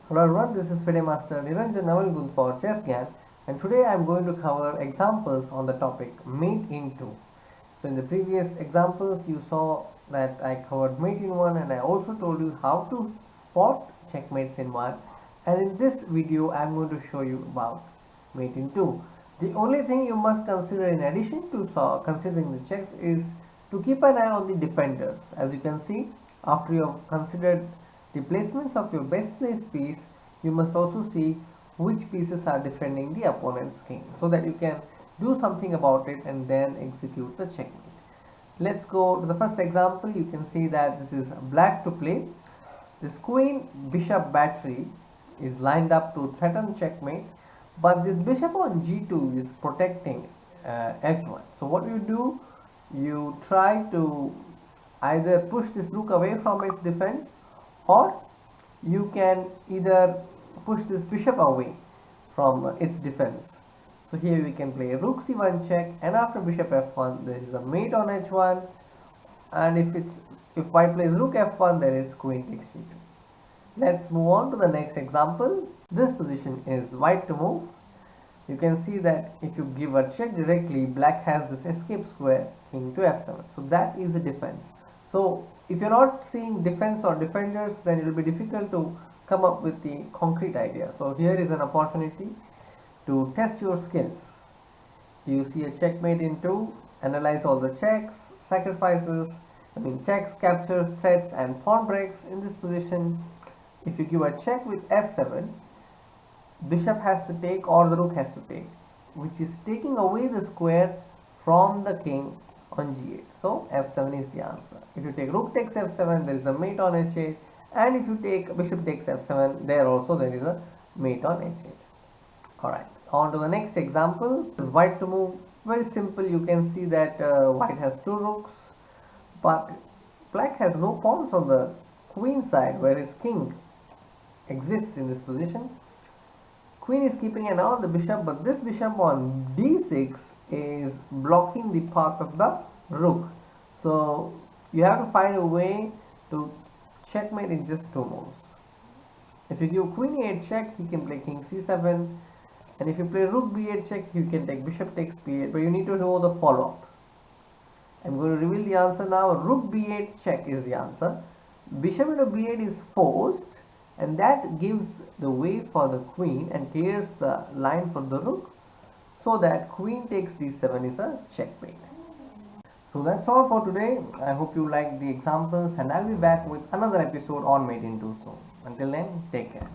Hello everyone, this is FIDE Master Niranjan Navalgund for Chess Gyaan, and today I am going to cover examples on the topic mate in 2. So in the previous examples you saw that I covered mate in 1 and I also told you how to spot checkmates in 1, and in this video I am going to show you about mate in 2. The only thing you must consider in addition to considering the checks is to keep an eye on the defenders. As you can see, after you have considered the placements of your best placed piece, you must also see which pieces are defending the opponent's king so that you can do something about it and then execute the checkmate. Let's go to the first example. You can see that this is black to play. This queen bishop battery is lined up to threaten checkmate, but this bishop on g2 is protecting h1. So what you do, you try to either push this rook away from its defense, or you can either push this bishop away from its defense. So here we can play rook c1 check, and after bishop f1 there is a mate on h1, and if white plays rook f1 there is queen takes g2. Let's move on to the next example. This position is white to move. You can see that if you give a check directly, black has this escape square king to f7. So that is the defense. So if you're not seeing defense or defenders, then it will be difficult to come up with the concrete idea. So here is an opportunity to test your skills. You see a checkmate in 2, analyze all the checks, sacrifices, checks, captures, threats and pawn breaks. In this position, if you give a check with f7, bishop has to take or the rook has to take, which is taking away the square from the king on g8. So f7 is the answer. If you take rook takes f7, there is a mate on h8, and if you take bishop takes f7, there also there is a mate on h8. Alright, on to the next example. This is white to move. Very simple. You can see that white has 2 rooks, but black has no pawns on the queen side where his king exists in this position. Queen is keeping an eye on the bishop, but this bishop on d6 is blocking the path of the rook. So you have to find a way to checkmate in just 2 moves. If you give queen e8 check, he can play king c7, and if you play rook b8 check, you can take bishop takes b8, but you need to know the follow-up. I'm going to reveal the answer now. Rook b8 check is the answer. Bishop into b8 is forced, and that gives the way for the queen and clears the line for the rook, so that queen takes d7 is a checkmate. So that's all for today. I hope you liked the examples, and I'll be back with another episode on mate in 2 soon. Until then, take care.